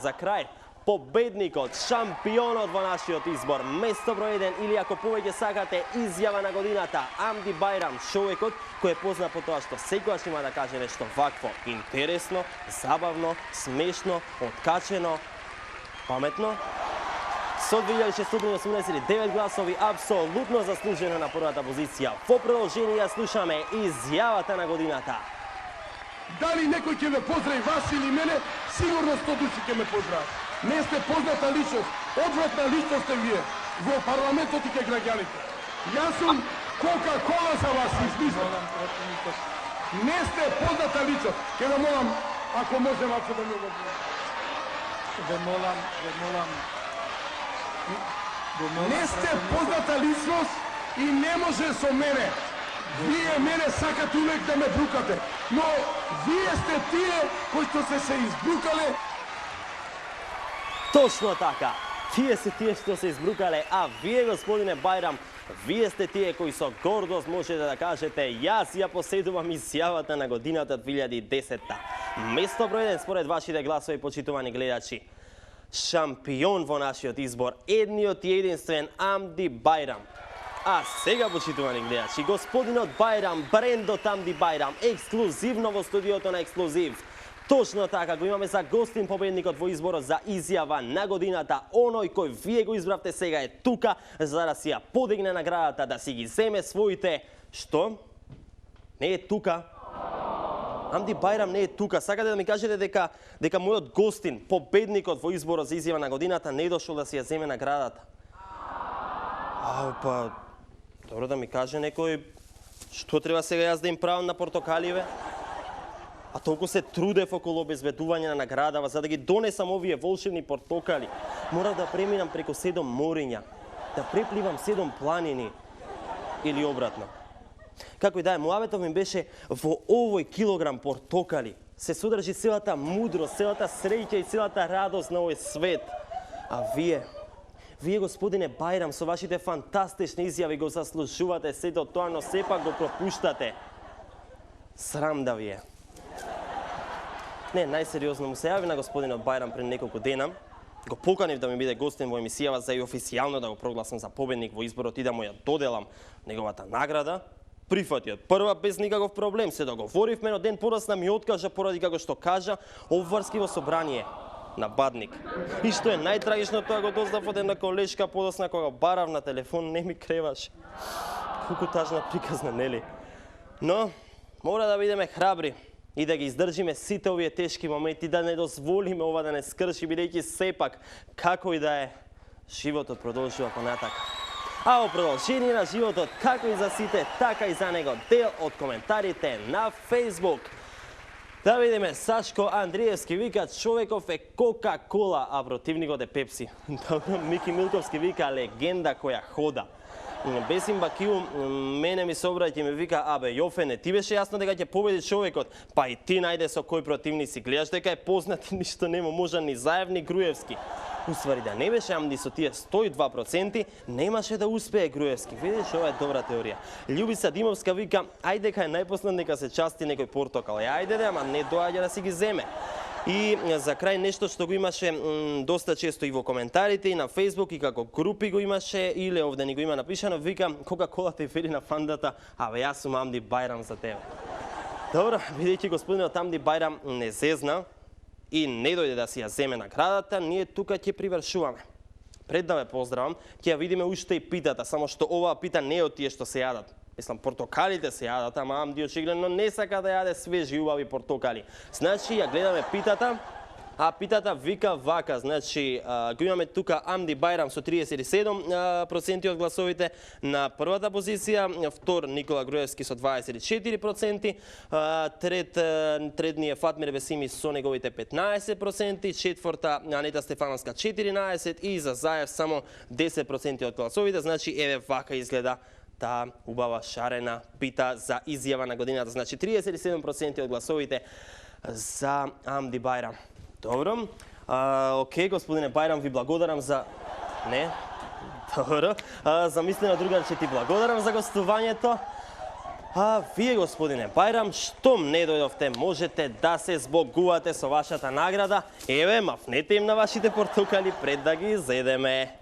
За крај, победникот, шампионот во нашиот избор, место број 1 или ако повеќе сакате изјава на годината, Амди Бајрам, човекот кој е познат по тоа што секогаш има да каже нешто вакво, интересно, забавно, смешно, откачено, паметно. Со 2689 гласови, апсолутно заслужено на првата позиција. Во продолжение ја слушаме изјавата на годината. Дали некој ќе ме поздрави вас или мене, сигурно 100 души ќе ме поздрави. Не сте позната личност, одвратна личност сте вие во парламентот и ке граѓаните. Јас сум Кока-кола за вас, измислам. Не сте позната личност. Ке да молам, ако може малку да ми објасните. Ве молам. Не сте позната личност и не може со мене. Вие мене сакате увек да ме брукате, но вие сте тие кои што се избрукале. Точно така. Тие се тие што се избрукале, а вие, господине Бајрам, вие сте тие кои со гордост можете да кажете јас ја поседувам изјавата на годината 2010-та. Место број 1 според вашите гласови, почитувани гледачи. Шампион во нашиот избор, едниот и единствен Амди Бајрам. А сега, почитувани гледачи, господинот Бајрам, брендот Амди Бајрам, ексклузивно во студиото на Ексклузив. Точно така, го имаме за гостин победникот во изборот за изјава на годината. Оној кој вие го избравте сега е тука, за да си ја подигне наградата, да си ги земе своите... Што? Не е тука. Амди Бајрам не е тука. Сакате да ми кажете дека мојот гостин, победникот во изборот за изјава на годината, не е дошол да си ја земе наградата? Па... Добро, да ми каже некој, што треба сега јас да им правам на портокаливе? А толку се трудев околу обезбедување на наградава, за да ги донесам овие волшебни портокали. Морав да преминам преку 7 мориња, да препливам 7 планини, или обратно. Како и да е, муабетов ми беше во овој килограм портокали се содржи целата мудрост, целата среќа и целата радост на овој свет. А вие, господине Бајрам, со вашите фантастични изјави го заслужувате сето тоа, но сепак го пропуштате. Срам да ви е. Не, најсериозно му се јави на господинот Бајрам пред неколку дена. Го поканив да ми биде гостин во емисијава за и официјално да го прогласам за победник во изборот и да му ја доделам неговата награда. Прифати од прва без никаков проблем. Се договоривме, но ден подоцна ми откажа поради како што кажа обврски во собрание на Бадник. И што е најтрагично, тоа го дознав од една колешка подоцна кога барав на телефон, не ми креваше. Колку тажна приказна, нели? Но мора да бидеме храбри и да ги издржиме сите овие тешки моменти, да не дозволиме ова да не скрши, бидејќи сепак, како и да е, животот продолжува понатака. А во продолжение на животот, како и за сите, така и за него, дел од коментарите на Facebook. Да видиме, Сашко Андриевски вика, човеков е Кока-кола, а противникот е Пепси. Мики Милковски вика, легенда која хода. Бесим Бакиу мене ми се обраќа и ми вика, абе Јофене, ти беше јасно дека ќе победи човекот, па и ти најде со кој противници, гледаш дека е познат и ништо нема, можа ни Заев ни Груевски. Уствари да не беше Амди со тие 102%, немаше да успее Груевски. Видиш, ова е добра теорија. Љубица Димовска вика, ајде кај најпослед нека се части некој портокал. Ајде ама не доаѓа да си ги земе. И за крај нешто што го имаше доста често и во коментарите и на Facebook и како групи го имаше или овде ни го има напишано, вика Кока-кола те вели на фандата, абе јас сум Амди Бајрам за тебе. Добро, бидејќи господинот Амди Бајрам не зезна и не дојде да си ја земе наградата, ние тука ќе привршуваме. Пред да ве поздравам, ќе ја видиме уште и питата, само што оваа пита не е од тие што се јадат. Мислам, портокалите се јадат, ама Амди очигледно не сака да јаде свежи убави портокали. Значи, ја гледаме питата, а питата вика вака. Значи, го имаме тука Амди Бајрам со 37% од гласовите на првата позиција, втор Никола Груевски со 24%, трет ни е Фатмир Бесими со неговите 15%, четврта Анета Стефановска 14% и за Заев само 10% од гласовите. Значи, еве вака изгледа таа убава шарена пита за изјава на годината. Значи 37% од гласовите за Амди Бајрам. Добро. Океј, господине Бајрам, ви благодарам за... Не? Добро. За мислено другарче, ти благодарам за гостувањето. А вие, господине Бајрам, штом не дојдовте, можете да се збогувате со вашата награда. Еве, мафнете им на вашите портокали пред да ги зедеме.